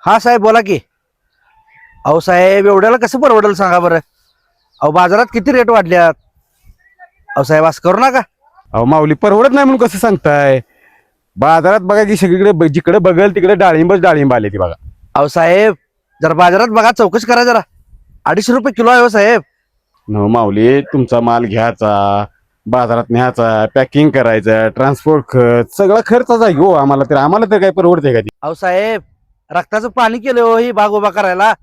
हा साहेब बोला की. अहो साहेब एवढ्याला कसं परवडेल सांगा बरं. अहो बाजारात किती रेट वाढल्यात. अहो साहेब असं करू नका. अहो माऊली परवडत नाही म्हणून कसं सांगताय. बाजारात बघा की सगळीकडे जिकडे बघल तिकडे डाळिंब आले ती बघा. अहो साहेब जरा बाजारात बघा चौकशी करा जरा. 250 रुपये किलो आहे हो साहेब. न माऊली तुमचा माल घ्यायचा, बाजारात न्यायचा, पॅकिंग करायचं, ट्रान्सपोर्ट खर्च सगळा खर्चाचा आहे हो. आम्हाला तर काय परवडते का ती. अहो साहेब रक्ताचं पाणी केलं हो ही बाग उभा करायला.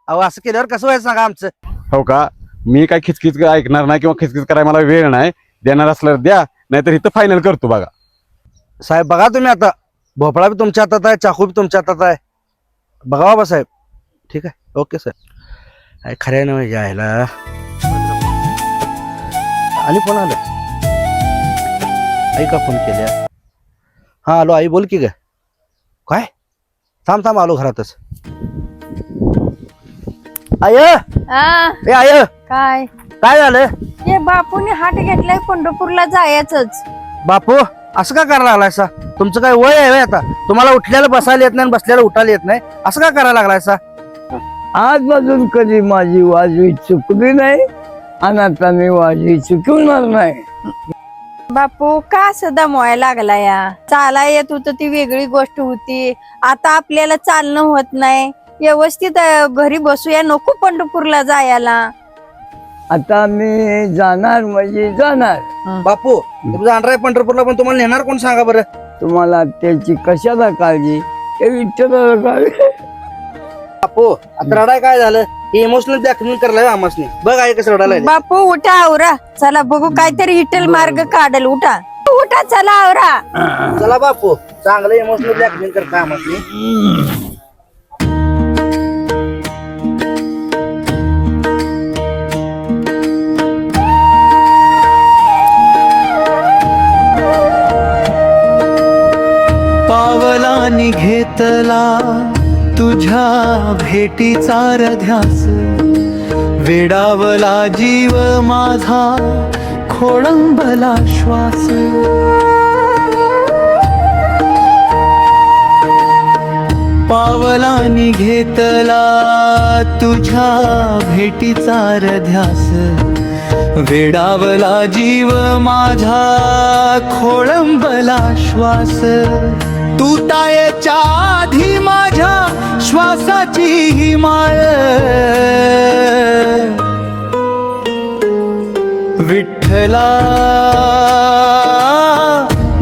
अहो असं केल्यावर कसं व्हायचं सांगा आमचं. हो का, मी काय खिचखिच ऐकणार नाही किंवा खिचखिच करायला मला वेळ नाही. देणार असल्यावर द्या, नाहीतर इथं फायनल करतो बघा. साहेब बघा तुम्ही आता. भोपळा बी तुमच्या हातात आहे, चाकू बी तुमच्या हातात आहे. बघा बाबा साहेब. ठीक आहे ओके सर. काय खऱ्या नाही यायला. आणि फोन आलं. आई का फोन केल्या. हा आलो आई बोल की ग. काय थांब आलो घरातच. आय ए आय काय काय झालं. हे बापूने हात घेतलाय पंढरपूरला जायचंच. बापू असं का करायला लागलायसा. तुमचं काय वय आहे आता. तुम्हाला उठल्याला बसायला येत नाही, बसल्याला उठायला येत नाही. असं का करायला लागलायसा. आजपासून कधी माझी वाजवी चुकली नाही आणि आता मी वाजवी चुकवणार नाही. बापू का असं दमवायला लागला या. चाला येत होत ती वेगळी गोष्ट होती. आता आपल्याला चालणं होत नाही. व्यवस्थित घरी बसूया नको पंढरपूरला जायला. आता मी जाणार म्हणजे जाणार. बापू तुम्ही जाणार आहे पंढरपूरला, पण तुम्हाला नेणार कोण सांगा बरं. तुम्हाला त्याची कशाला काळजी, ते विठ्ठलाला काळजी. बापू आता रडाय काय झालं. हे इमोशनल ब्लॅकमेल करायला आमासनी. बघ आहे कसं रडायला. बापू उठा आवरा. चला बघू काहीतरी इटल मार्ग काढल. उठा उठा चला आवरा. चला बापू चांगलं इमोशनल ब्लॅकमेल करता आमासनी. पावलांनी घेतला तुझ्या भेटीचा ध्यास, वेडावला जीव माझा खोळंबला श्वास. पावलांनी घेतला तुझ्या भेटीचा ध्यास, वेडावला जीव माझा खोळंबला श्वास. तुटायच्या आधी माझ्या श्वासाची ही माळ, विठ्ठला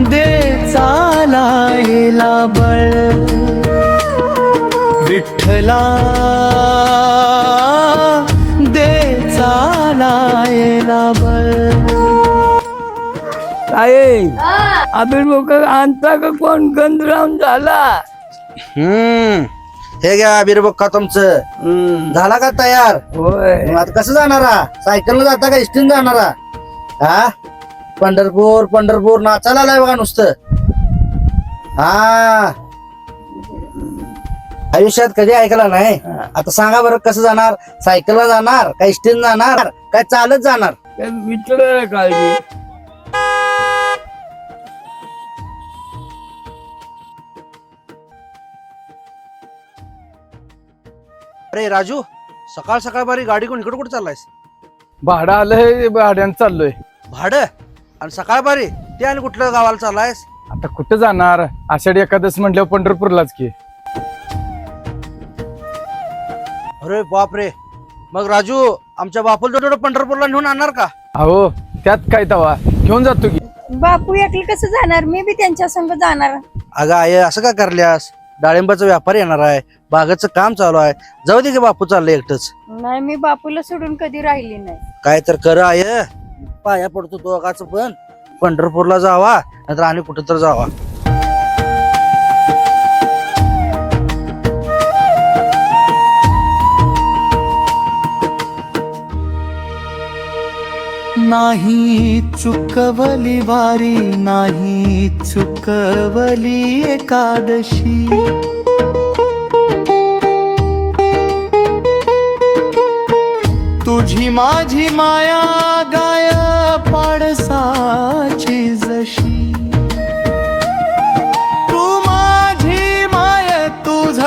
दे चालायला बळ, विठ्ठला दे चालायला बळ. काय अबीर लोक आणता का कोण गंधराम झाला. हे घ्या बिरबक्का तुमचं. झाला का तयार. होय मग आता कसं जाणारा. सायकलनं जाता का इष्टीन जाणारा. हा पंढरपूर नाचायला आलाय बघा नुसतं. हा आयुष्यात कधी ऐकला नाही. आता सांगा बरं कसं जाणार. सायकलला जाणार का इष्टीन जाणार काय चालत जाणार. त्या विठ्ठलाला काळजी. अरे राजू सकाळ सकाळ बारी गाडी कोण इकडे कुठे चाललायस. भाडं आलंय, भाड्यानं चाललोय. भाडं आणि सकाळ बारी ते आणि कुठल्या गावाला चाललायस. आता कुठं जाणार. आषाढी एकादश म्हटल्यावर पंढरपूरलाच की. अरे बाप रे. मग राजू आमच्या बापूला थोडं पंढरपूरला नेऊन आणणार का. अहो त्यात काय तवा घेऊन जातो की. बापू एकलं कसं जाणार. मी बी त्यांच्या संग जाणार. अगं आय असं का करल्यास. डाळिंबाचा व्यापार येणार आहे, बागाचं काम चालू आहे. जाऊ दे की बापू चाललंय एकटंच. नाही मी बापूला सोडून कधी राहिली नाही. काय तर कर आय. पाया पडतो दोघाचं पण. पंढरपूरला जावा नाहीतर आणि कुठं तर जावा. नाही चुकवली वारी, नाही चुकवली एकादशी. तुझी माझी माया गाय पाडसाची जशी. तू माझी माय तुझ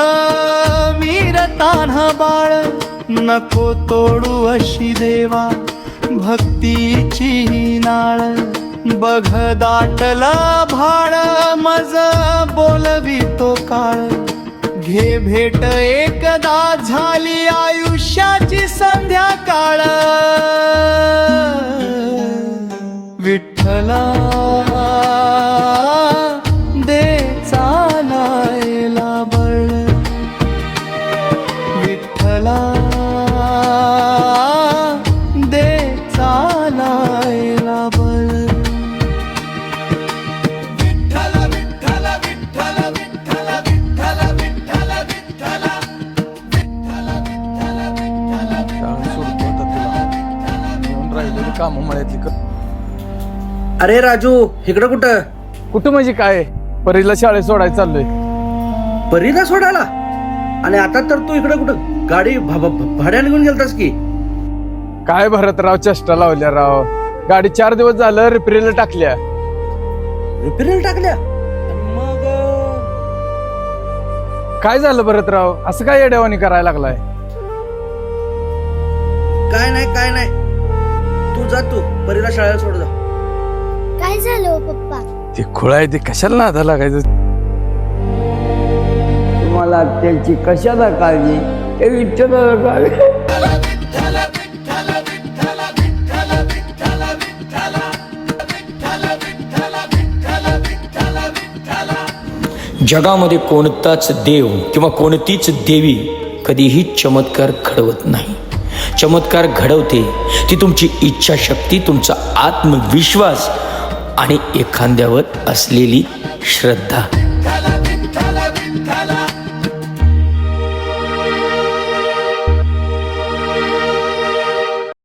तान्हा बाळ नको तोडू अशी देवा भक्तीची ही नाळ बघ दाटला भाळ मज बोलवी तो काळ घे भेट एकदा झाली आयुष्याची संध्याकाळ विठ्ठला दे चालायला बळ विठ्ठला दे चालायला बळ विठ्ठल विठ्ठल विठ्ठल विठ्ठल विठ्ठल विठ्ठल विठ्ठल राहिलेली काम मळ्यातली अरे राजू इकडं कुठं कुठं म्हणजे काय परीला शाळेत सोडायला चाललोय. परीला सोडायला आणि आता तर तू इकडं कुठं गाडी भाड्याने घेऊन गेलतास की काय भरतराव चेष्टा लावल्या राव. गाडी 4 दिवस झालं रिपेरीला टाकल्या. रिपेअर टाकल्या आणि मग काय झालं भरतराव, असं काय येड्यावानी करायला लागलाय. काय नाही तू जा तू परीला शाळेला सोड जा. काय झालं हो पप्पा? ते खुळा आहे ते कशाला नादा लागायचं. तुम्हाला त्याची कशाला काळजी, ते विठ्ठलाला काळजी. जगामध्ये कोणताच देव किंवा कोणतीच देवी कधीही चमत्कार घडवत नाही. चमत्कार घडवते ती तुमची इच्छाशक्ती, तुमचा आत्मविश्वास आणि एखाद्यावर असलेली श्रद्धा.